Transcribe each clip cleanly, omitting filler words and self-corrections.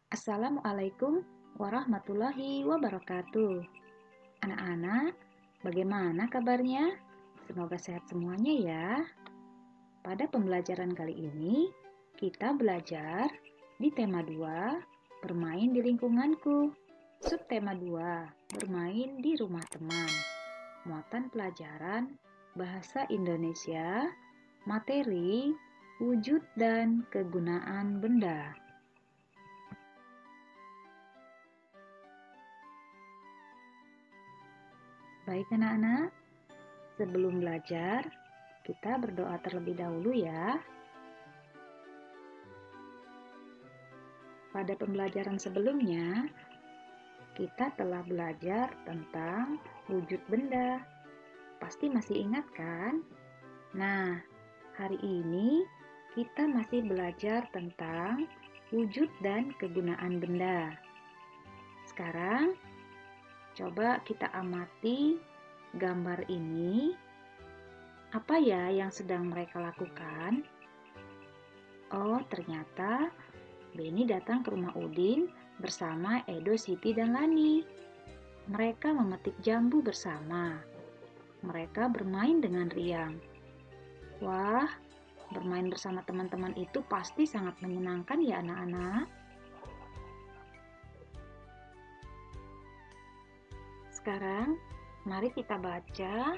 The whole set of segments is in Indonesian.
Assalamualaikum warahmatullahi wabarakatuh. Anak-anak, bagaimana kabarnya? Semoga sehat semuanya ya. Pada pembelajaran kali ini, kita belajar di tema 2, bermain di lingkunganku. Subtema 2, bermain di rumah teman. Muatan pelajaran Bahasa Indonesia, materi, wujud dan kegunaan benda. Baik anak-anak, sebelum belajar, kita berdoa terlebih dahulu ya. Pada pembelajaran sebelumnya, kita telah belajar tentang wujud benda. Pasti masih ingat kan? Nah, hari ini kita masih belajar tentang wujud dan kegunaan benda. Sekarang, coba kita amati gambar ini. Apa ya yang sedang mereka lakukan? Oh, ternyata Beni datang ke rumah Udin bersama Edo, Siti, dan Lani. Mereka memetik jambu bersama. Mereka bermain dengan riang. Wah, bermain bersama teman-teman itu pasti sangat menyenangkan ya anak-anak. Sekarang, mari kita baca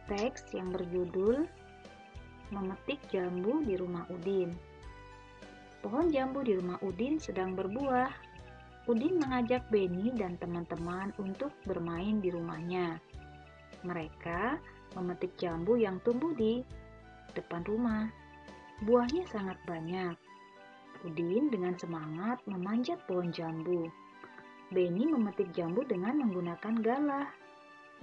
teks yang berjudul Memetik Jambu di Rumah Udin. Pohon jambu di rumah Udin sedang berbuah. Udin mengajak Beni dan teman-teman untuk bermain di rumahnya. Mereka memetik jambu yang tumbuh di depan rumah. Buahnya sangat banyak. Udin dengan semangat memanjat pohon jambu. Beni memetik jambu dengan menggunakan galah.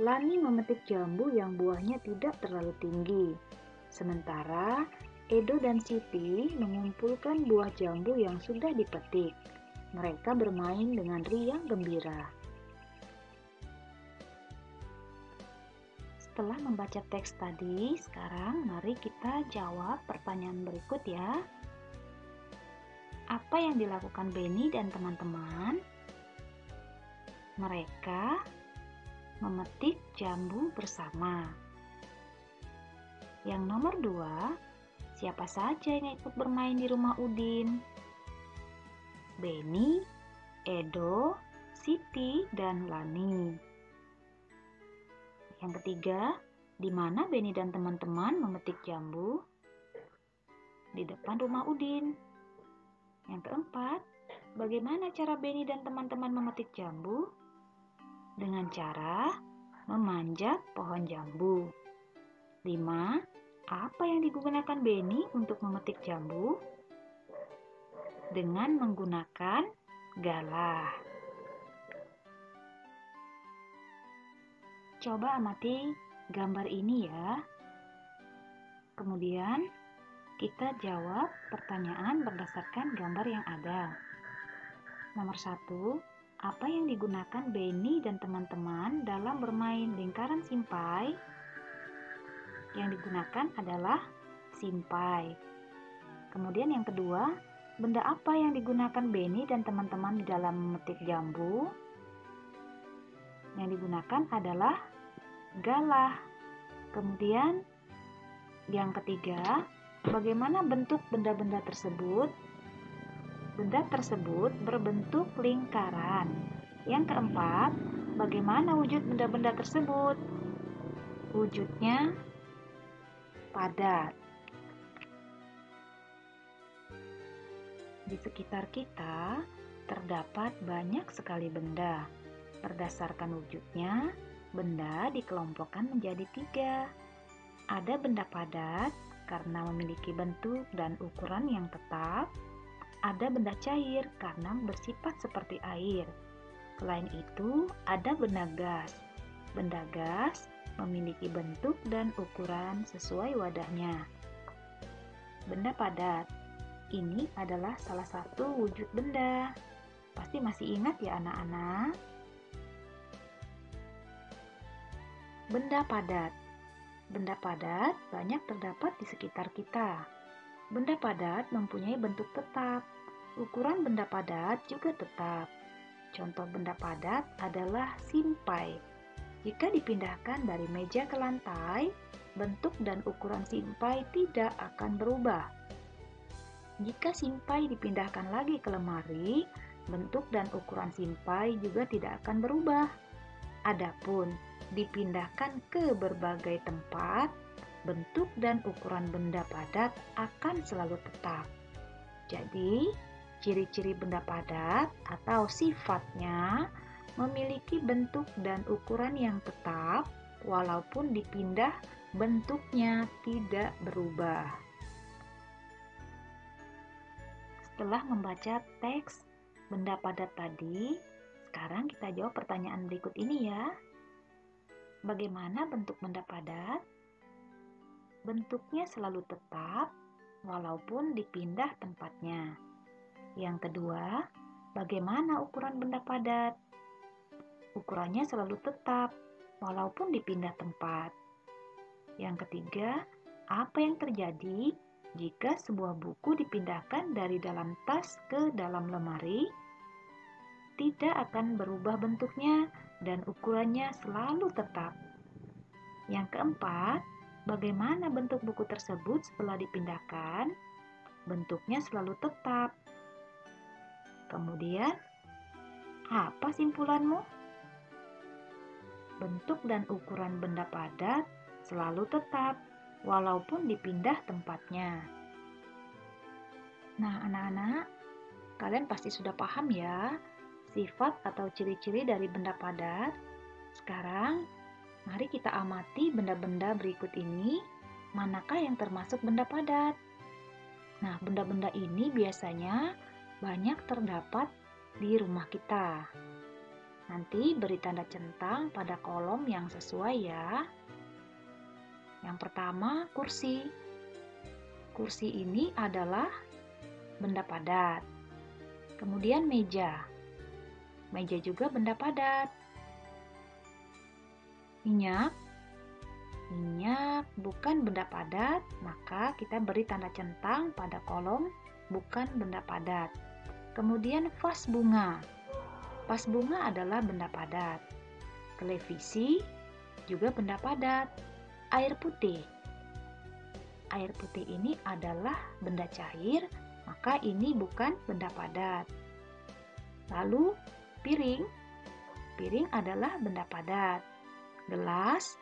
Lani memetik jambu yang buahnya tidak terlalu tinggi. Sementara Edo dan Siti mengumpulkan buah jambu yang sudah dipetik. Mereka bermain dengan riang gembira. Setelah membaca teks tadi, sekarang mari kita jawab pertanyaan berikut ya. Apa yang dilakukan Beni dan teman-teman? Mereka memetik jambu bersama. Yang nomor 2, siapa saja yang ikut bermain di rumah Udin? Beni, Edo, Siti, dan Lani. Yang ketiga, di mana Beni dan teman-teman memetik jambu? Di depan rumah Udin. Yang keempat, bagaimana cara Beni dan teman-teman memetik jambu? Dengan cara memanjat pohon jambu. 5. Apa yang digunakan Beni untuk memetik jambu? Dengan menggunakan galah. Coba amati gambar ini ya. Kemudian kita jawab pertanyaan berdasarkan gambar yang ada. Nomor 1, apa yang digunakan Beni dan teman-teman dalam bermain lingkaran simpai? Yang digunakan adalah simpai. Kemudian yang kedua, benda apa yang digunakan Beni dan teman-teman di dalam memetik jambu? Yang digunakan adalah galah. Kemudian yang ketiga, bagaimana bentuk benda-benda tersebut? Benda tersebut berbentuk lingkaran. Yang keempat, bagaimana wujud benda-benda tersebut? Wujudnya padat. Di sekitar kita terdapat banyak sekali benda. Berdasarkan wujudnya, benda dikelompokkan menjadi 3. Ada benda padat karena memiliki bentuk dan ukuran yang tetap. Ada benda cair karena bersifat seperti air. Selain itu, ada benda gas. Benda gas memiliki bentuk dan ukuran sesuai wadahnya. Benda padat. Ini adalah salah satu wujud benda. Pasti masih ingat ya anak-anak? Benda padat. Benda padat banyak terdapat di sekitar kita. Benda padat mempunyai bentuk tetap. Ukuran benda padat juga tetap. Contoh benda padat adalah simpai. Jika dipindahkan dari meja ke lantai, bentuk dan ukuran simpai tidak akan berubah. Jika simpai dipindahkan lagi ke lemari, bentuk dan ukuran simpai juga tidak akan berubah. Adapun dipindahkan ke berbagai tempat, bentuk dan ukuran benda padat akan selalu tetap. Jadi, ciri-ciri benda padat atau sifatnya memiliki bentuk dan ukuran yang tetap, walaupun dipindah, bentuknya tidak berubah. Setelah membaca teks benda padat tadi, sekarang kita jawab pertanyaan berikut ini ya. Bagaimana bentuk benda padat? Bentuknya selalu tetap, walaupun dipindah tempatnya. Yang kedua, bagaimana ukuran benda padat? Ukurannya selalu tetap, walaupun dipindah tempat. Yang ketiga, apa yang terjadi jika sebuah buku dipindahkan dari dalam tas ke dalam lemari? Tidak akan berubah bentuknya dan ukurannya selalu tetap. Yang keempat, bagaimana bentuk buku tersebut setelah dipindahkan? Bentuknya selalu tetap. Kemudian, apa simpulanmu? Bentuk dan ukuran benda padat selalu tetap, walaupun dipindah tempatnya. Nah, anak-anak, kalian pasti sudah paham ya, sifat atau ciri-ciri dari benda padat. Sekarang, mari kita amati benda-benda berikut ini, manakah yang termasuk benda padat. Nah, benda-benda ini biasanya banyak terdapat di rumah kita. Nanti beri tanda centang pada kolom yang sesuai ya. Yang pertama, kursi. Kursi ini adalah benda padat. Kemudian meja. Meja juga benda padat. Minyak. Minyak bukan benda padat, maka kita beri tanda centang pada kolom bukan benda padat. Kemudian vas bunga. Vas bunga adalah benda padat. Televisi juga benda padat. Air putih. Air putih ini adalah benda cair, maka ini bukan benda padat. Lalu piring. Piring adalah benda padat. Gelas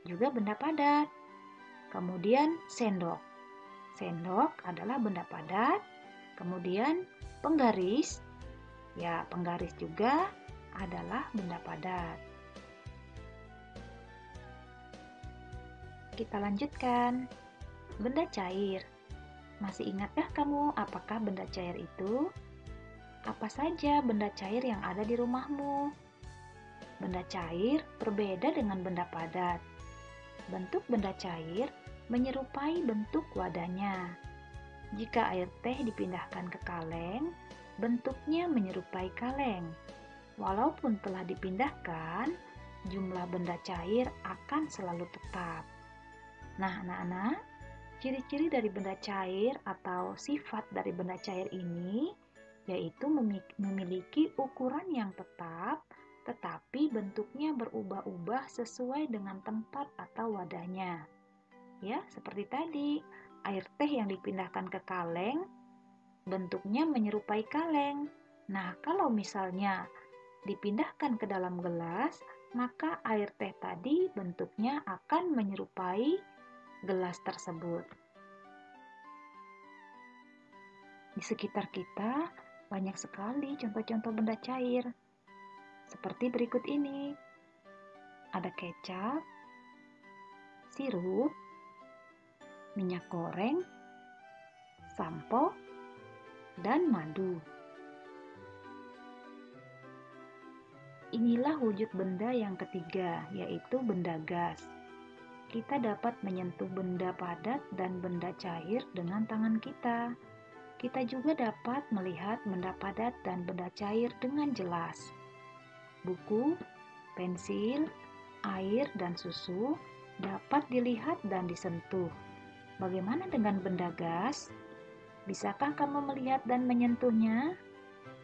juga benda padat. Kemudian sendok. Sendok adalah benda padat. Kemudian penggaris. Ya, penggaris juga adalah benda padat. Kita lanjutkan. Benda cair. Masih ingatkah kamu apakah benda cair itu? Apa saja benda cair yang ada di rumahmu? Benda cair berbeda dengan benda padat. Bentuk benda cair menyerupai bentuk wadahnya. Jika air teh dipindahkan ke kaleng, bentuknya menyerupai kaleng. Walaupun telah dipindahkan, jumlah benda cair akan selalu tetap. Nah, anak-anak, ciri-ciri dari benda cair atau sifat dari benda cair ini yaitu memiliki ukuran yang tetap, tetapi bentuknya berubah-ubah sesuai dengan tempat atau wadahnya. Ya, seperti tadi, air teh yang dipindahkan ke kaleng, bentuknya menyerupai kaleng. Nah, kalau misalnya dipindahkan ke dalam gelas, maka air teh tadi bentuknya akan menyerupai gelas tersebut. Di sekitar kita banyak sekali contoh-contoh benda cair. Seperti berikut ini. Ada kecap, sirup, minyak goreng, sampo, dan madu. Inilah wujud benda yang ketiga, yaitu benda gas. Kita dapat menyentuh benda padat dan benda cair dengan tangan kita. Kita juga dapat melihat benda padat dan benda cair dengan jelas. Buku, pensil, air, dan susu dapat dilihat dan disentuh. Bagaimana dengan benda gas? Bisakah kamu melihat dan menyentuhnya?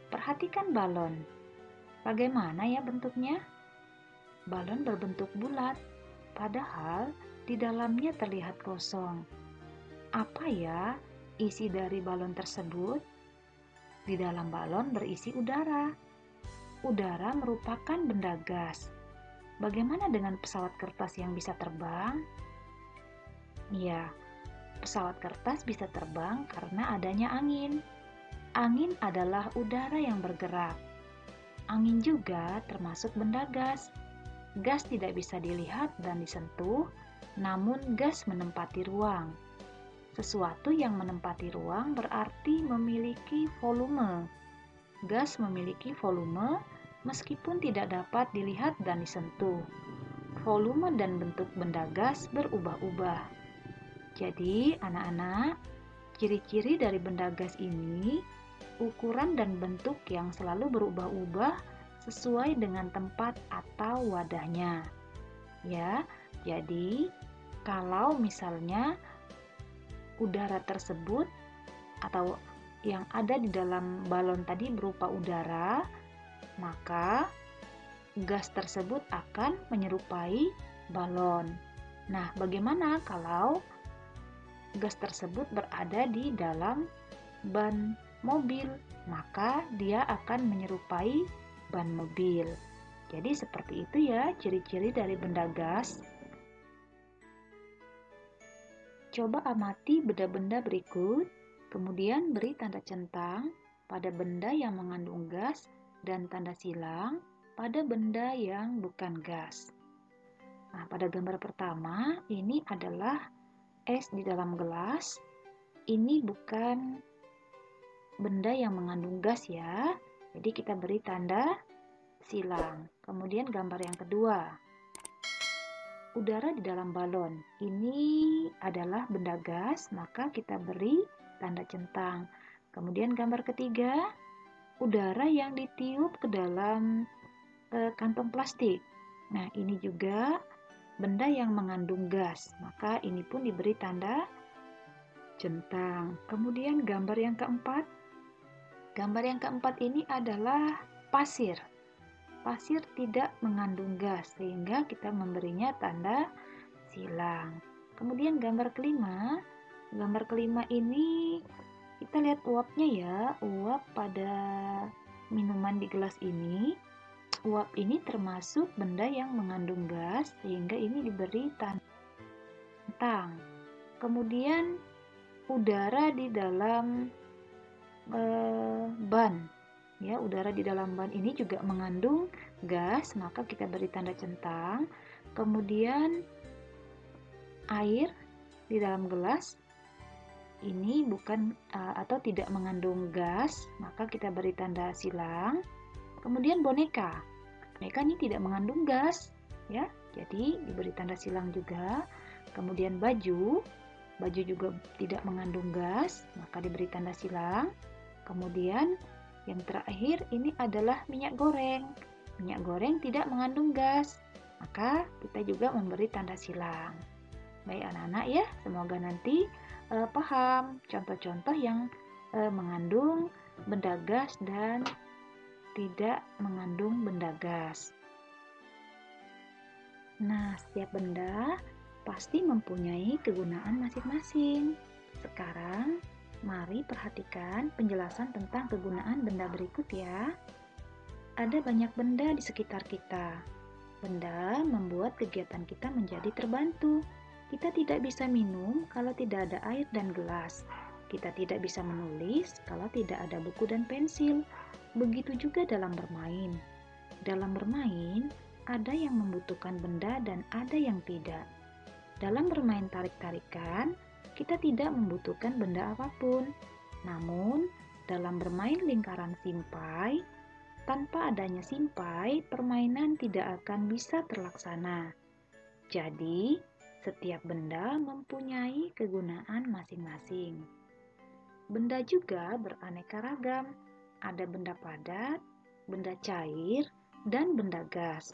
Perhatikan balon. Bagaimana ya bentuknya? Balon berbentuk bulat, padahal di dalamnya terlihat kosong. Apa ya isi dari balon tersebut? Di dalam balon berisi udara. Udara merupakan benda gas. Bagaimana dengan pesawat kertas yang bisa terbang? Ya, pesawat kertas bisa terbang karena adanya angin. Angin adalah udara yang bergerak. Angin juga termasuk benda gas. Gas tidak bisa dilihat dan disentuh, namun gas menempati ruang. Sesuatu yang menempati ruang berarti memiliki volume. Gas memiliki volume meskipun tidak dapat dilihat dan disentuh. Volume dan bentuk benda gas berubah-ubah. Jadi, anak-anak, ciri-ciri dari benda gas ini, ukuran dan bentuk yang selalu berubah-ubah sesuai dengan tempat atau wadahnya. Ya, jadi kalau misalnya udara tersebut atau yang ada di dalam balon tadi berupa udara, maka gas tersebut akan menyerupai balon. Nah, bagaimana kalau gas tersebut berada di dalam ban mobil? Maka dia akan menyerupai ban mobil. Jadi seperti itu ya ciri-ciri dari benda gas. Coba amati benda-benda berikut, kemudian beri tanda centang pada benda yang mengandung gas dan tanda silang pada benda yang bukan gas. Nah, pada gambar pertama, ini adalah es di dalam gelas. Ini bukan benda yang mengandung gas ya. Jadi kita beri tanda silang. Kemudian gambar yang kedua. Udara di dalam balon. Ini adalah benda gas, maka kita beri tanda centang. Kemudian gambar ketiga. Udara yang ditiup ke dalam kantong plastik. Nah, ini juga benda yang mengandung gas, maka ini pun diberi tanda centang. Kemudian gambar yang keempat. Gambar yang keempat ini adalah pasir. Pasir tidak mengandung gas, sehingga kita memberinya tanda silang. Kemudian gambar kelima. Gambar kelima ini kita lihat uapnya ya, uap pada minuman di gelas ini. Uap ini termasuk benda yang mengandung gas, sehingga ini diberi tanda centang. Kemudian udara di dalam ban, ya, udara di dalam ban ini juga mengandung gas, maka kita beri tanda centang. Kemudian air di dalam gelas ini bukan atau tidak mengandung gas, maka kita beri tanda silang. Kemudian boneka ini tidak mengandung gas, ya, jadi diberi tanda silang juga. Kemudian baju juga tidak mengandung gas, maka diberi tanda silang. Kemudian yang terakhir ini adalah minyak goreng. Minyak goreng tidak mengandung gas, maka kita juga memberi tanda silang. Baik anak-anak ya, semoga nanti paham contoh-contoh yang mengandung benda gas dan tidak mengandung benda gas. Nah, setiap benda pasti mempunyai kegunaan masing-masing. Sekarang, mari perhatikan penjelasan tentang kegunaan benda berikut ya. Ada banyak benda di sekitar kita. Benda membuat kegiatan kita menjadi terbantu. Kita tidak bisa minum kalau tidak ada air dan gelas. Kita tidak bisa menulis kalau tidak ada buku dan pensil. Begitu juga dalam bermain. Dalam bermain, ada yang membutuhkan benda dan ada yang tidak. Dalam bermain tarik-tarikan, kita tidak membutuhkan benda apapun. Namun, dalam bermain lingkaran simpai, tanpa adanya simpai, permainan tidak akan bisa terlaksana. Jadi, setiap benda mempunyai kegunaan masing-masing. Benda juga beraneka ragam. Ada benda padat, benda cair, dan benda gas.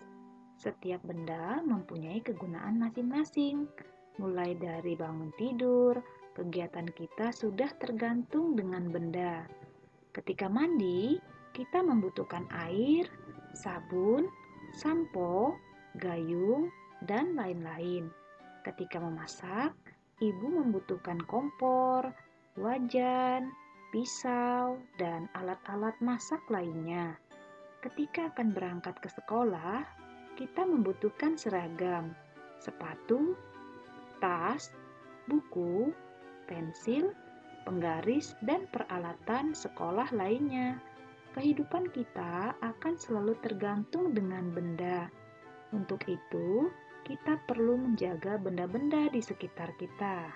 Setiap benda mempunyai kegunaan masing-masing, mulai dari bangun tidur, kegiatan kita sudah tergantung dengan benda. Ketika mandi, kita membutuhkan air, sabun, sampo, gayung, dan lain-lain. Ketika memasak, ibu membutuhkan kompor, wajan, pisau, dan alat-alat masak lainnya. Ketika akan berangkat ke sekolah, kita membutuhkan seragam, sepatu, tas, buku, pensil, penggaris, dan peralatan sekolah lainnya. Kehidupan kita akan selalu tergantung dengan benda. Untuk itu, kita perlu menjaga benda-benda di sekitar kita.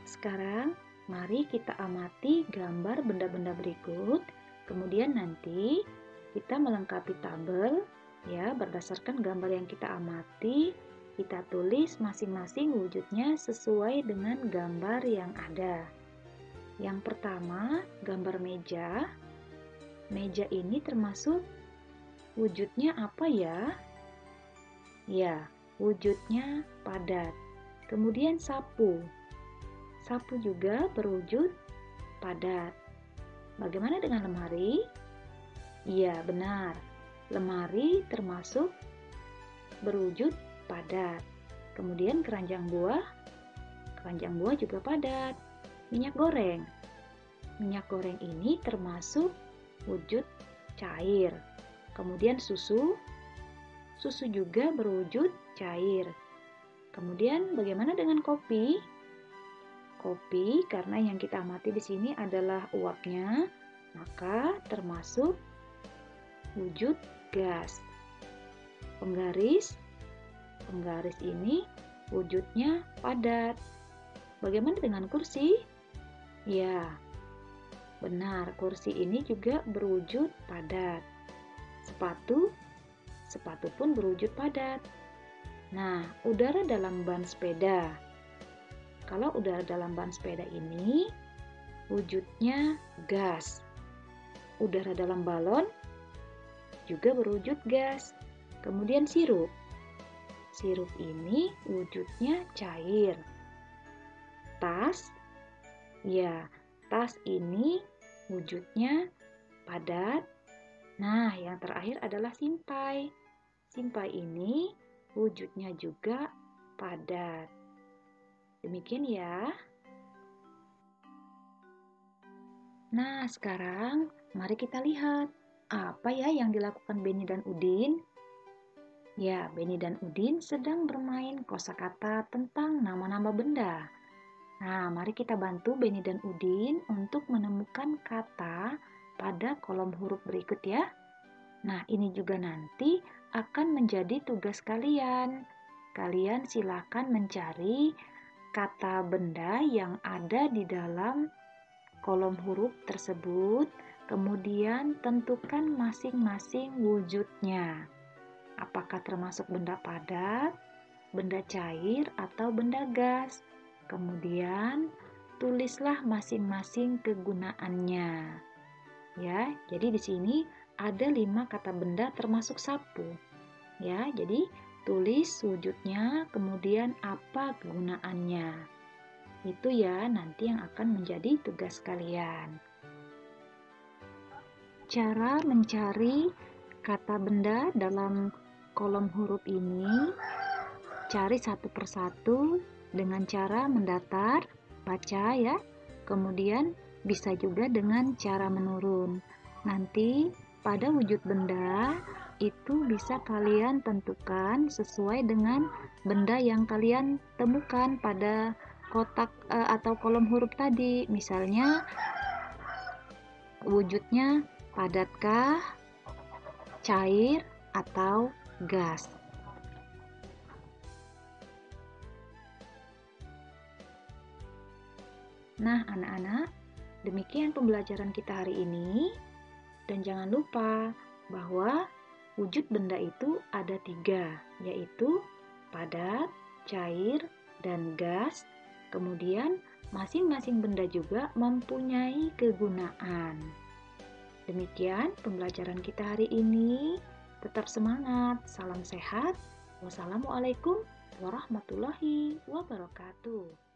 Sekarang, mari kita amati gambar benda-benda berikut. Kemudian nanti kita melengkapi tabel ya berdasarkan gambar yang kita amati. Kita tulis masing-masing wujudnya sesuai dengan gambar yang ada. Yang pertama, gambar meja. Meja ini termasuk wujudnya apa ya? Ya, wujudnya padat. Kemudian sapu. Sapu juga berwujud padat. Bagaimana dengan lemari? Iya, benar. Lemari termasuk berwujud padat. Kemudian keranjang buah. Keranjang buah juga padat. Minyak goreng. Minyak goreng ini termasuk wujud cair. Kemudian susu. Susu juga berwujud cair. Kemudian bagaimana dengan kopi? Kopi karena yang kita amati di sini adalah uapnya, maka termasuk wujud gas. Penggaris. Penggaris ini wujudnya padat. Bagaimana dengan kursi? Ya, benar, kursi ini juga berwujud padat. Sepatu. Sepatu pun berwujud padat. Nah, udara dalam ban sepeda. Kalau udara dalam ban sepeda ini wujudnya gas. Udara dalam balon juga berwujud gas. Kemudian sirup. Sirup ini wujudnya cair. Tas. Ya, tas ini wujudnya padat. Nah, yang terakhir adalah simpai. Simpai ini wujudnya juga padat. Demikian ya. Nah, sekarang mari kita lihat apa ya yang dilakukan Beni dan Udin. Ya, Beni dan Udin sedang bermain kosakata tentang nama-nama benda. Nah, mari kita bantu Beni dan Udin untuk menemukan kata pada kolom huruf berikut ya. Nah, ini juga nanti akan menjadi tugas kalian. Kalian silakan mencari kata benda yang ada di dalam kolom huruf tersebut, kemudian tentukan masing-masing wujudnya. Apakah termasuk benda padat, benda cair, atau benda gas? Kemudian tulislah masing-masing kegunaannya. Ya, jadi di sini ada 5 kata benda termasuk sapu. Ya, jadi tulis wujudnya, kemudian apa kegunaannya. Itu ya nanti yang akan menjadi tugas kalian. Cara mencari kata benda dalam kolom huruf ini, cari satu persatu dengan cara mendatar, baca ya. Kemudian bisa juga dengan cara menurun. Nanti pada wujud benda itu bisa kalian tentukan sesuai dengan benda yang kalian temukan pada kotak atau kolom huruf tadi. Misalnya wujudnya padatkah, cair, atau gas. Nah, anak-anak, demikian pembelajaran kita hari ini. Dan jangan lupa bahwa wujud benda itu ada 3, yaitu padat, cair, dan gas. Kemudian masing-masing benda juga mempunyai kegunaan. Demikian pembelajaran kita hari ini. Tetap semangat, salam sehat. Wassalamualaikum warahmatullahi wabarakatuh.